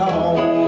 Antone.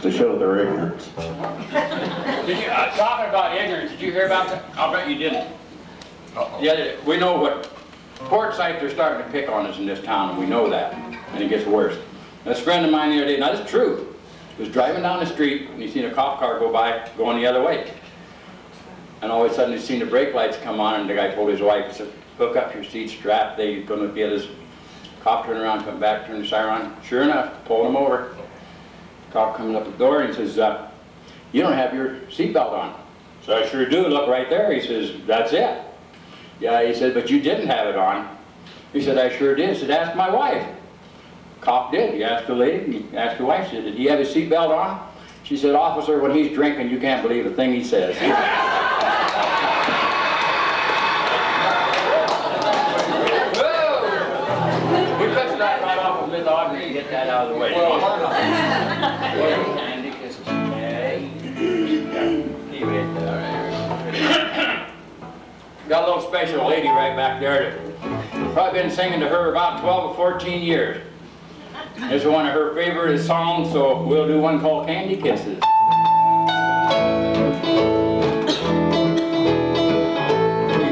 To show their ignorance. Did you, talking about ignorance, did you hear about that? I'll bet you didn't. Yeah, we know what quartzite they're starting to pick on us in this town, and we know that, and it gets worse. This friend of mine the other day, now this is true, was driving down the street and he seen a cop car go by going the other way. And all of a sudden he seen the brake lights come on, and the guy told his wife, he said, hook up your seat strap, they're going to get us. Cop turned around, come back, turned the siren on. Sure enough, pulled him over. Cop comes up the door and he says, you don't have your seatbelt on. So I sure do, look right there. He says, that's it. Yeah, he said, but you didn't have it on. He said, I sure did. He said, ask my wife. Cop did. He asked the lady, he asked the wife, she said, did he have his seatbelt on? She said, officer, when he's drinking, you can't believe a thing he says. Get that out of the way. Andy kisses. Got a little special lady right back there that probably been singing to her about 12 or 14 years. This is one of her favorite songs, so we'll do one called Candy Kisses. You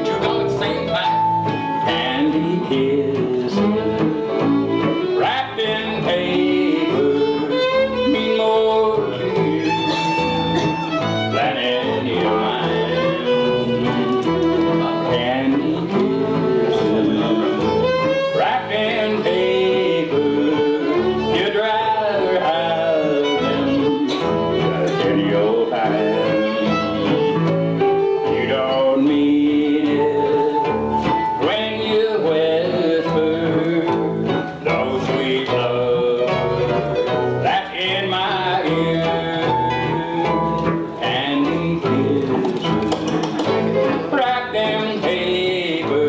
two go at the same time. Candy Kisses. Wrapped in paper, mean more to you than any of mine. Candy kisses, wrapped in paper, you'd rather have them than any old time. You don't mean it when you whisper those sweet love that's in my ear. Candy kisses wrapped in paper,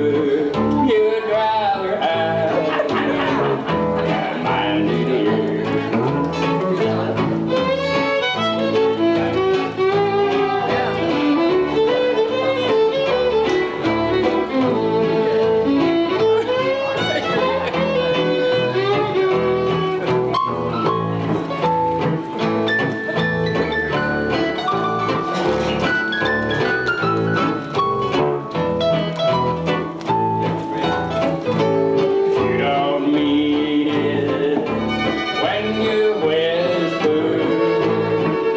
you'd rather have than mine, dear. You don't mean it when you whisper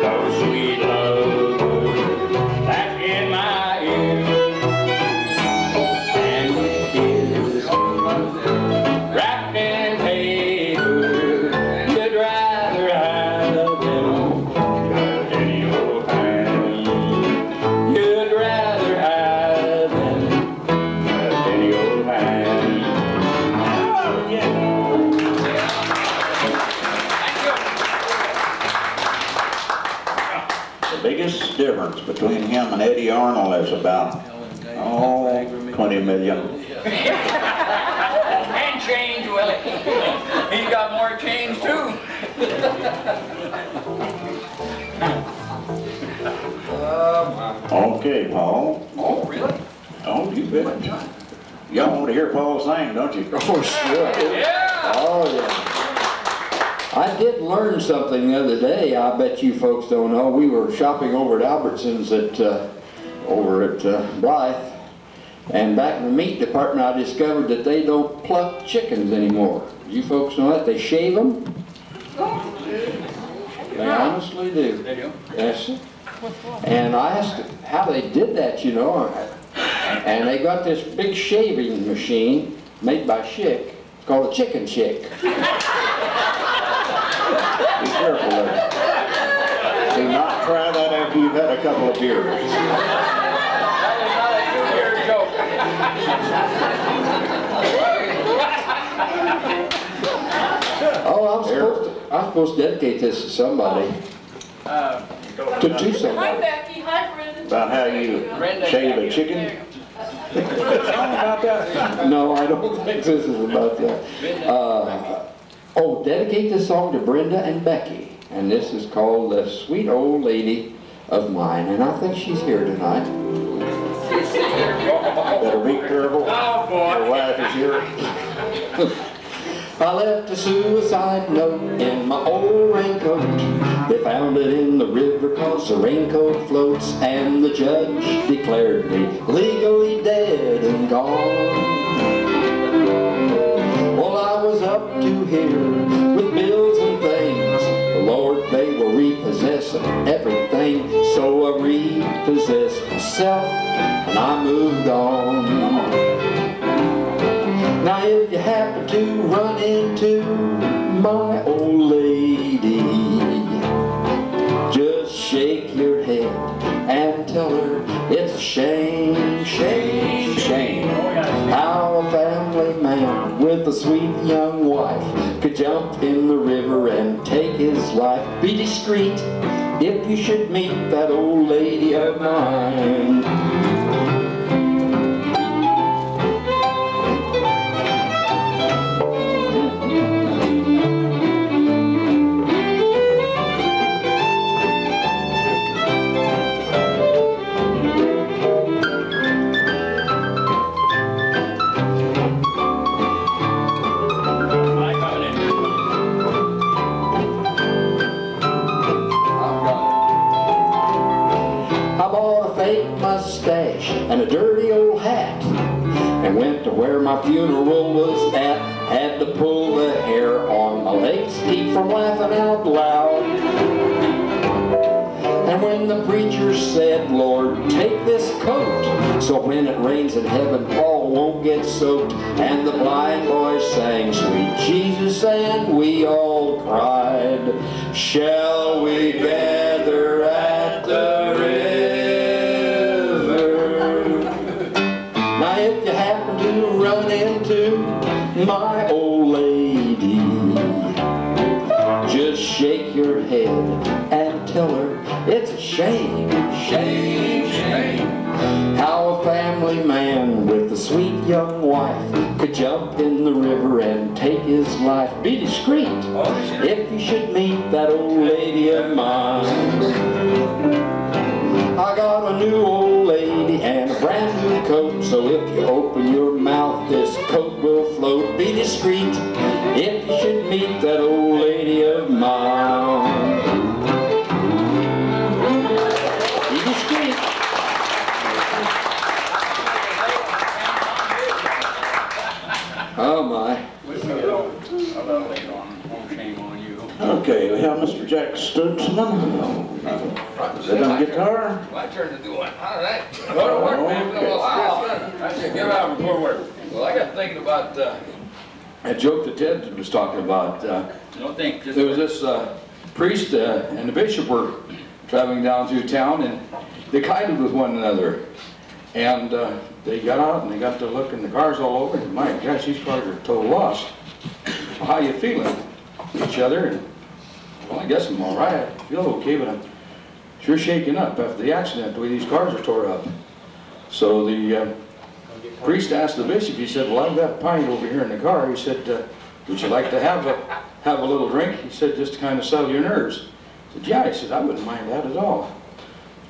those sweet love that's in my ear. Candy kisses wrapped in paper, you'd rather have them than any old time. You'd rather have them than any old time. Oh, yeah. The biggest difference between him and Eddie Arnold is about, 20 million. And change, Willie. He's got more change too. Okay, Paul. Oh, really? Oh, you bet. Y'all want to hear Paul sing, don't you? Oh, sure. Yeah. Oh, yeah. I did learn something the other day. I bet you folks don't know. We were shopping over at Albertsons over at Blythe. And back in the meat department, I discovered that they don't pluck chickens anymore. You folks know that? They shave them. They honestly do. They do? Yes, sir. And I asked how they did that, you know. And they got this big shaving machine made by Schick. called a chicken chick. Be careful of it. Do not try that after you've had a couple of beers. That is not a two-year joke. Oh, I'm supposed to dedicate this to somebody. To Hi, somebody. Becky. Hi, Brenda. About how you shave a chicken? About that? No, I don't think this is about that. Dedicate this song to Brenda and Becky. And this is called The Sweet Old Lady of Mine. And I think she's here tonight. Better be careful. Oh, boy. Your wife is here. I left a suicide note in my old raincoat. They found it in the river 'cause the raincoat floats, and the judge declared me legally dead and gone. Well, I was up to here with bills and things. Lord, they were repossessing everything. So I repossessed myself and I moved on. Now if you happen to run into my old lady, just shake your head and tell her it's a shame, shame, shame, how a family man with a sweet young wife could jump in the river and take his life. Be discreet if you should meet that old lady of mine. Mustache and a dirty old hat, and went to where my funeral was at. Had to pull the hair on my legs to keep from laughing out loud. And when the preacher said, Lord, take this coat, so when it rains in heaven, Paul won't get soaked. And the blind boy sang, Sweet Jesus, and we all cried, shall we gather at the river? Now if you happen to run into my old lady, just shake your head and tell her it's a shame, shame, shame, how a family man with a sweet young wife could jump in the river and take his life. Be discreet if you should meet that old lady of mine. I got a new old lady and a brand new coat, so if you open your mouth, this coat will float. Be discreet if you should meet that old lady of mine. Be discreet. Oh my. Okay, we have Mr. Jack Stutzman. Is that on guitar? My turn to do it. All right. Go to work, man. Okay. Wow. That's it. Get out and go to work. Well, I got thinking about A joke that Ted was talking about. Don't think. Just There was this priest and the bishop were traveling down through town, and they kited with one another. And they got out and they got to look in the cars all over, and my gosh, these cars are total loss. Well, how you feeling? Each other, and well, I guess I'm all right. I feel okay, but I'm sure shaken up after the accident, the way these cars are tore up. So the priest asked the bishop, he said, well, I've got a pint over here in the car. He said, would you like to have a little drink? He said, just to kind of settle your nerves. I said, yeah. He said, I wouldn't mind that at all.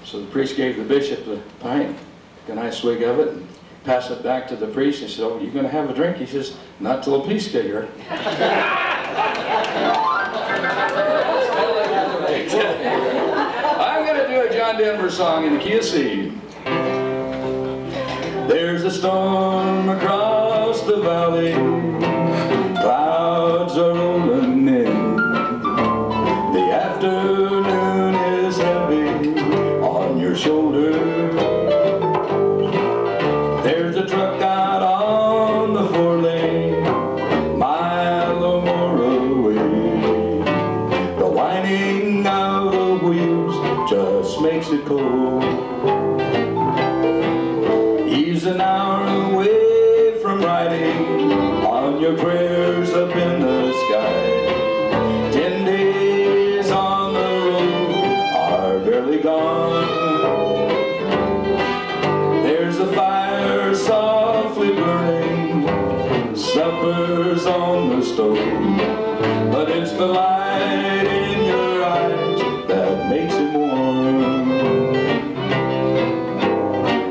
So the priest gave the bishop the pint, took a nice swig of it, and passed it back to the priest. He said, oh, you going to have a drink? He says, not till the police get here. I'm going to do a John Denver song in the key of C. There's a storm across the valley, clouds are rolling in. The afternoon is heavy on your shoulder. There's a truck out on the 4-lane, makes it cold. He's an hour away from writing on your prayers up in the sky. 10 days on the road are barely gone. There's a fire softly burning, supper's on the stove, but it's the light in your eyes that makes it warm.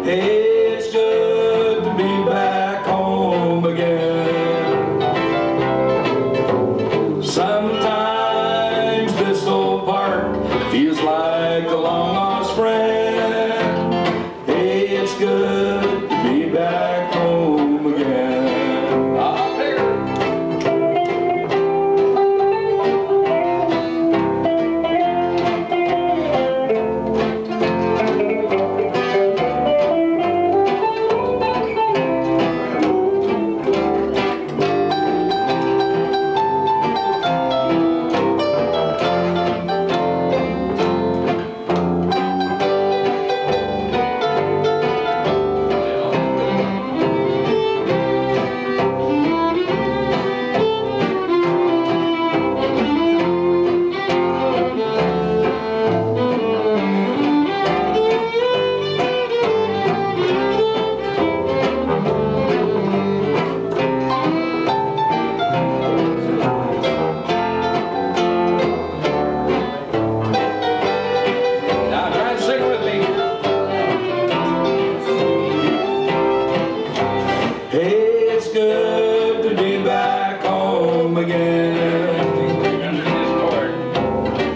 Hey, it's good to be back home again. Sometimes this old park feels like a long lost friend. Hey, it's good to be back home again.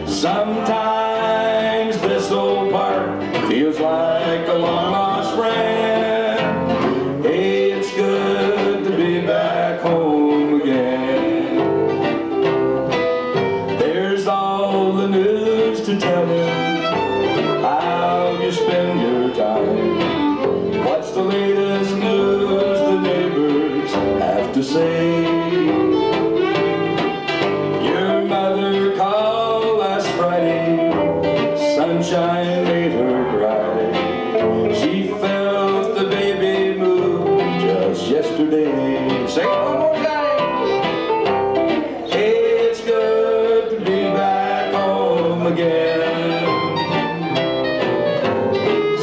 Sometimes this old park feels like a long lost friend. Hey, it's good to be back home again. There's all the news to tell him how you spend your time. What's the latest news the neighbors have to say? Your mother called last Friday, sunshine made her cry. She felt the baby move just yesterday. Say it one more time. Hey, it's good to be back home again.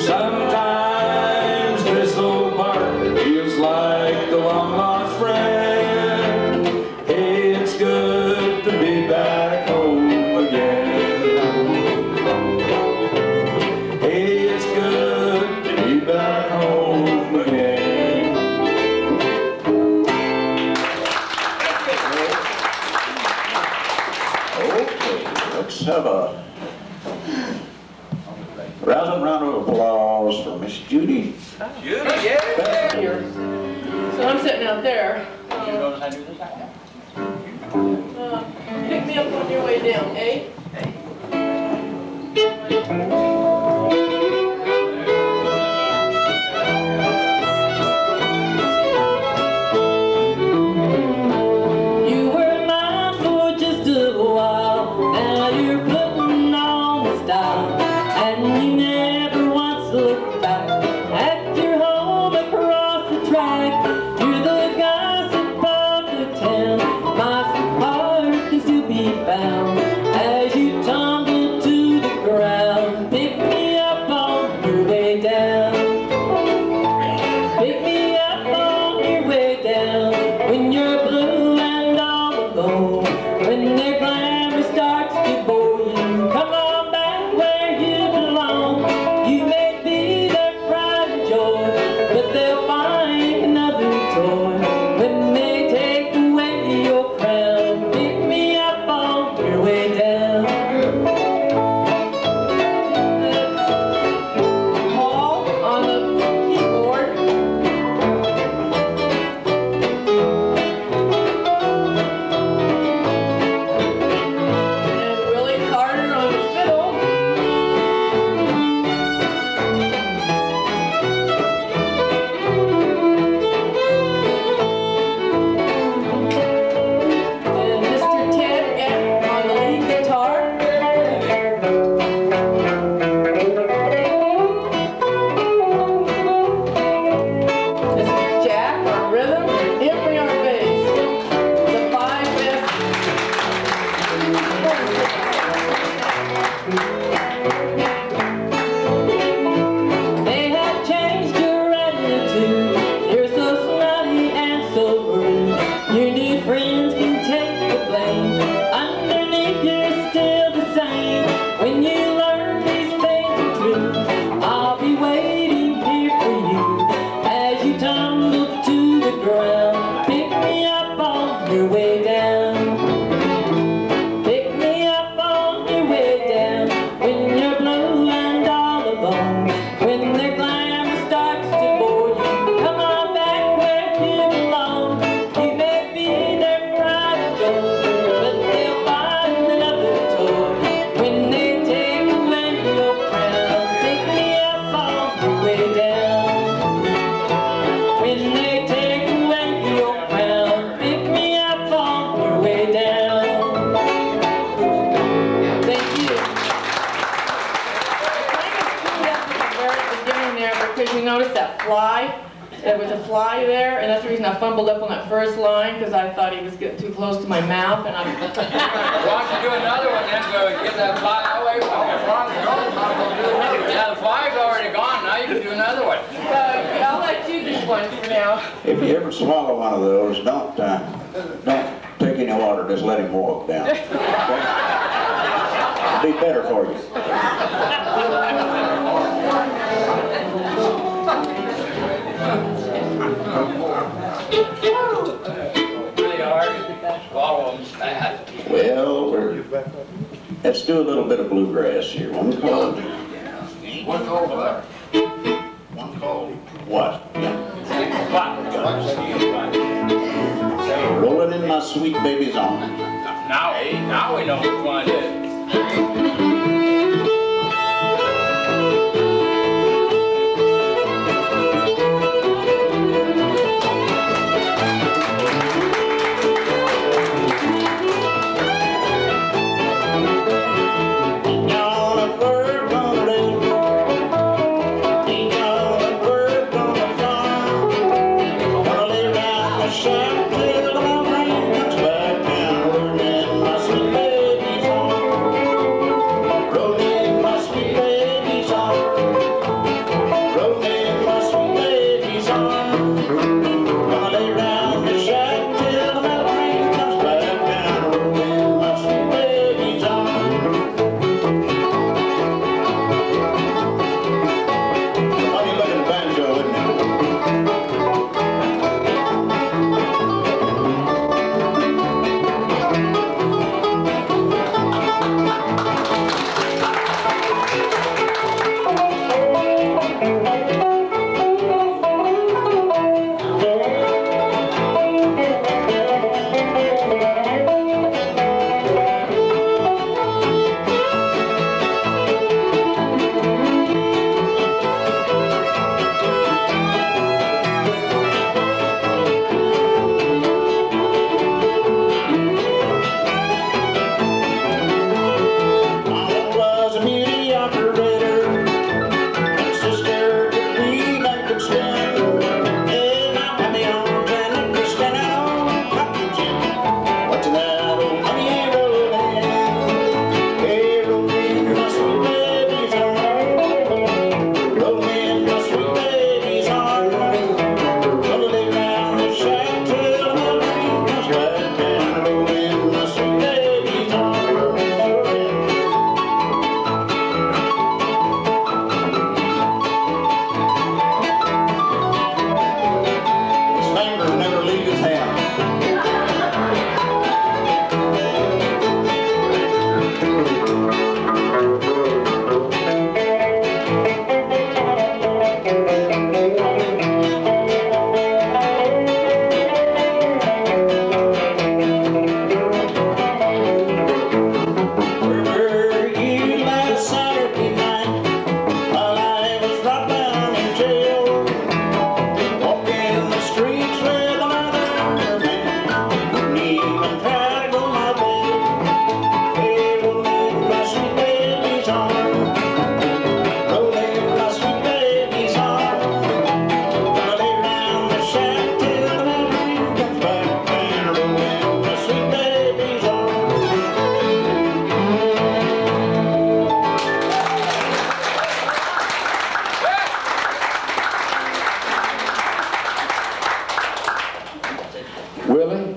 Sometimes this old park feels like a long lost friend. Hey, it's good to be back home again. Hey, it's good to be back home again. Okay, let's have a rousing round of applause for Miss Judy. Judy, yeah. So I'm sitting out there. Did you notice I do this? Pick me up on your way down, eh? You were mine for just a while. Now you're putting on the style, and you never once looked back at your home across the track. You're the gossip of the town. My heart can still be found as you that fly. There was a fly there, and that's the reason I fumbled up on that first line, because I thought he was getting too close to my mouth, and Why don't you do another one then, so get that fly away from you? Yeah, the fly's already gone, now you can do another one. I'll let you do one for now. If you ever swallow one of those, don't take any water, just let him walk down. Okay? It'll be better for you. Really hard to swallow them fast. Well, let's do a little bit of bluegrass here. One called. One over. One called what? Yeah. What? Rolling in my sweet baby's arms. Now we know which one it is.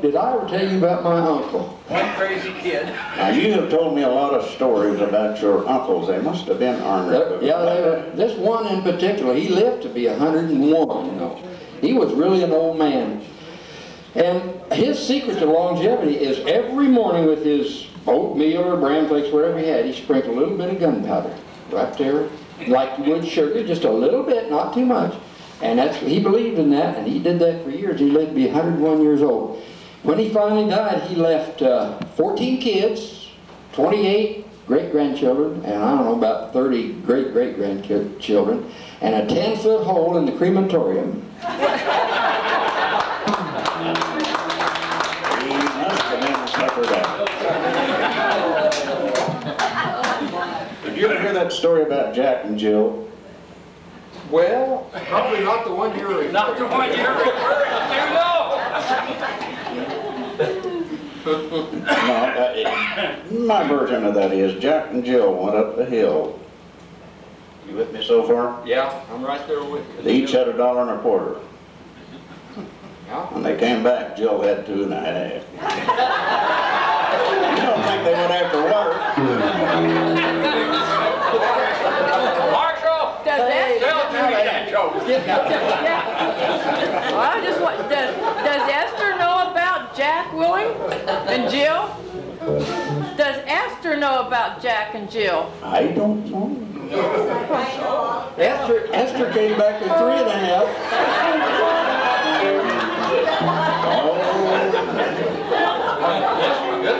Did I ever tell you about my uncle? One crazy kid. Now, you have told me a lot of stories about your uncles. They must have been ornery. This one in particular, he lived to be 101, you know. He was really an old man. And his secret to longevity is every morning with his oatmeal or bran flakes, whatever he had, he sprinkled a little bit of gunpowder right there, like you would sugar, just a little bit, not too much. And he believed in that, and he did that for years. He lived to be 101 years old. When he finally died, he left 14 kids, 28 great-grandchildren, and I don't know, about 30 great-great-grandchildren, and a 10-foot hole in the crematorium. He must have been suckered out. Did you ever hear that story about Jack and Jill? Well, probably not the one you're referring to. Not the one you're referring to, No, my version of that is Jack and Jill went up the hill. You with me so far? Yeah, I'm right there with you. They each had $1.25. Yeah. When they came back, Jill had 2.5. You don't think they went after water? Marshall! Does Tell Judy that joke. Well, I just want, does Esther know about Jack Willie and Jill? Does Esther know about Jack and Jill? I don't know. Esther came back with 3.5.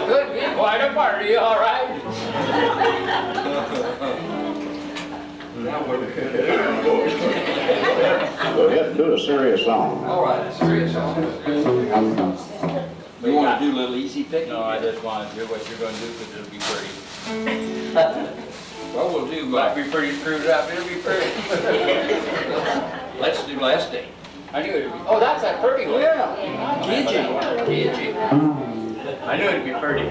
Good. Be quite a party, all right? Go ahead and do a serious song. All right, serious song. You want to do a little easy pick? No, I just want to do what you're going to do because it'll be pretty. Well, we'll do. Might be pretty screwed up. It'll be pretty. Let's do Last Day. I knew it'd be. Oh, that's that pretty one. Yeah. Gidgy. I knew it'd be pretty.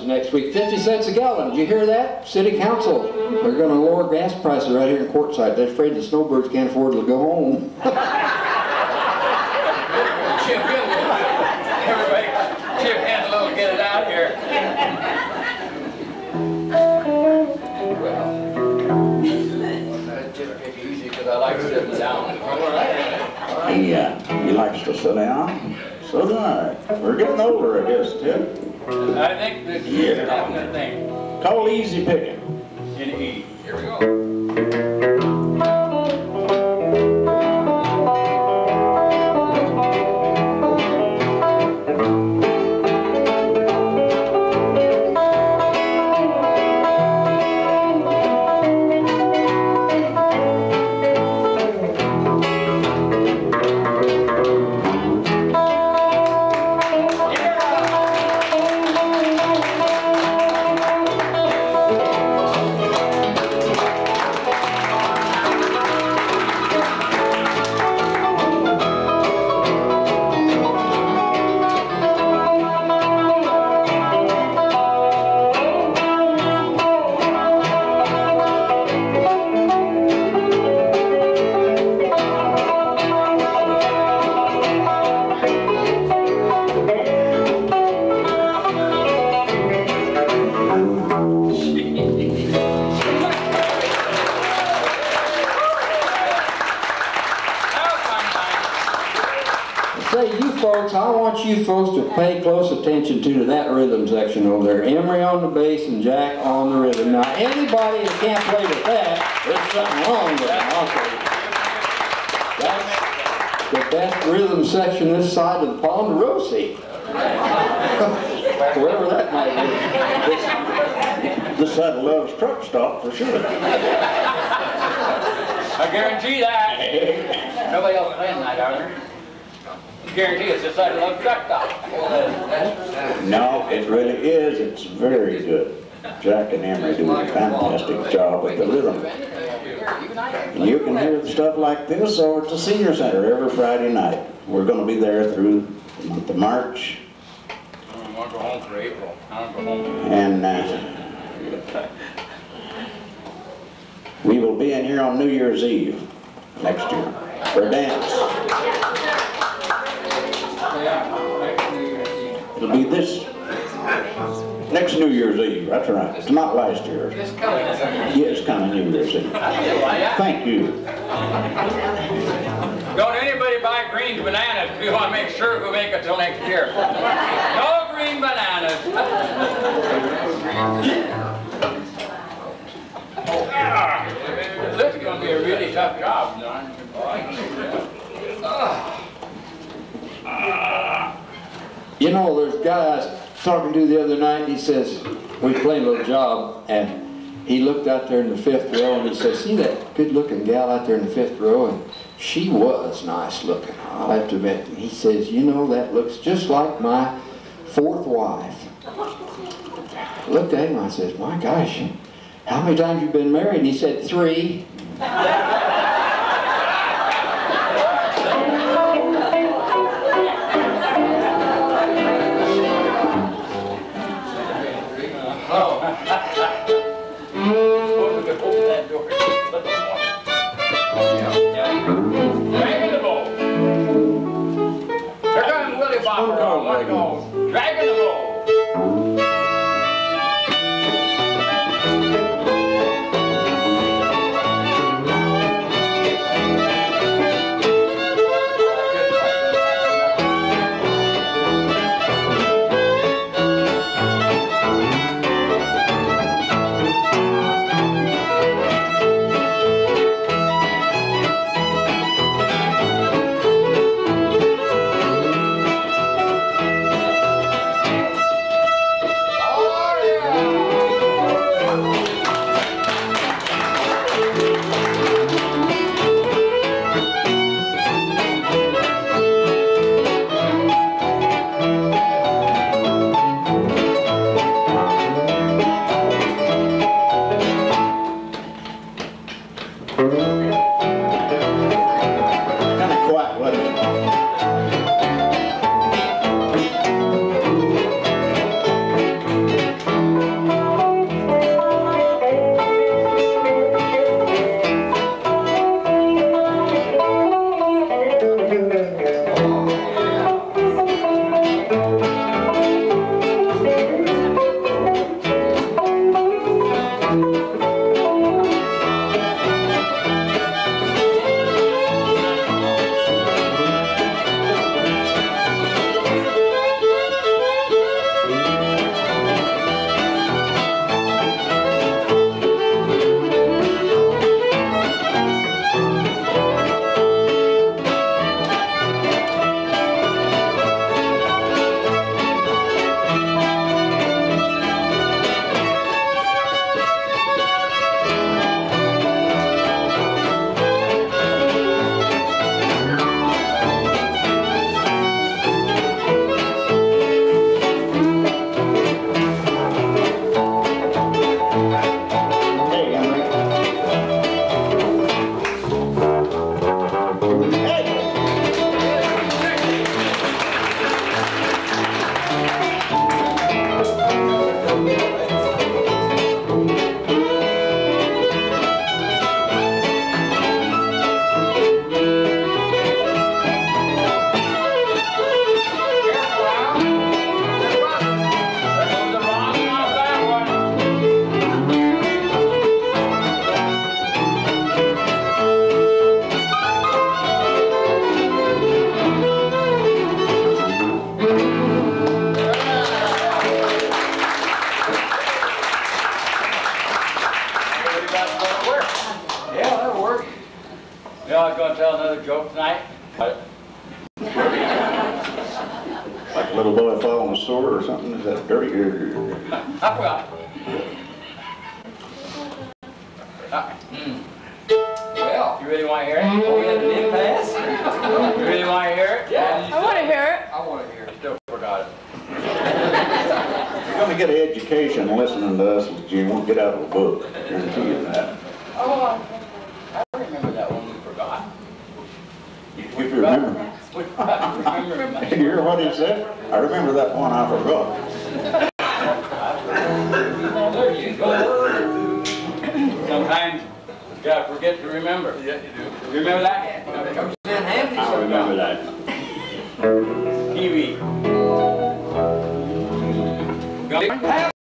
Next week, 50 cents a gallon. Did you hear that? City Council, they're going to lower gas prices right here in Quartzsite. They're afraid the snowbirds can't afford to go home. Everybody, chip hand a little, get it out here. Well, take it easy because I like sitting down. He likes to sit down. So do I. We're getting older, I guess, Ted. I think that's a definite thing. Call easy picking. In E. Here we go. You folks to pay close attention to that rhythm section over there. Emery on the bass and Jack on the rhythm. Now anybody that can't play with that, there's something wrong with them. That's the best rhythm section this side of the Ponderosa. Wherever that might be. This side of Love's truck stop for sure. I guarantee that. Nobody else playing that, are there? Guarantee it's just like a love truck stop. No, it really is. It's very good. Jack and Emery do a fantastic job with the rhythm. And you can hear stuff like this over at the Senior Center every Friday night. We're going to be there through the month of March. I want to go home for April. I don't go home. And we will be in here on New Year's Eve next year for a dance. It'll be this next New Year's Eve. That's right. It's not last year. Yes, coming New Year's Eve. Thank you. Don't anybody buy green green bananas. We want to make sure we make it till next year. No green bananas. This is going to be a really tough job, John. You know, there's a guy I was talking to the other night, and he says, we played a little job, and he looked out there in the 5th row, and he says, see that good-looking gal out there in the 5th row? And she was nice looking, I'll have to admit. And he says, you know, that looks just like my 4th wife. I looked at him, I said, my gosh, how many times you been married? And he said, 3. Dragon the bowl. I was going to tell another joke tonight. Like a little boy fell on a sword or something? Is that dirty? Well, you really want to hear it? Oh, we had an impasse? You really want to hear it? Yeah. I want to hear it. I want to hear it. Still forgot it. You're going to get an education listening to us, you won't get out of a book. I guarantee you that. Oh, I remember that one we forgot. If you remember. You hear what he said? I remember that one I forgot. There you go. Sometimes you gotta forget to remember. Yeah, you do. Remember that?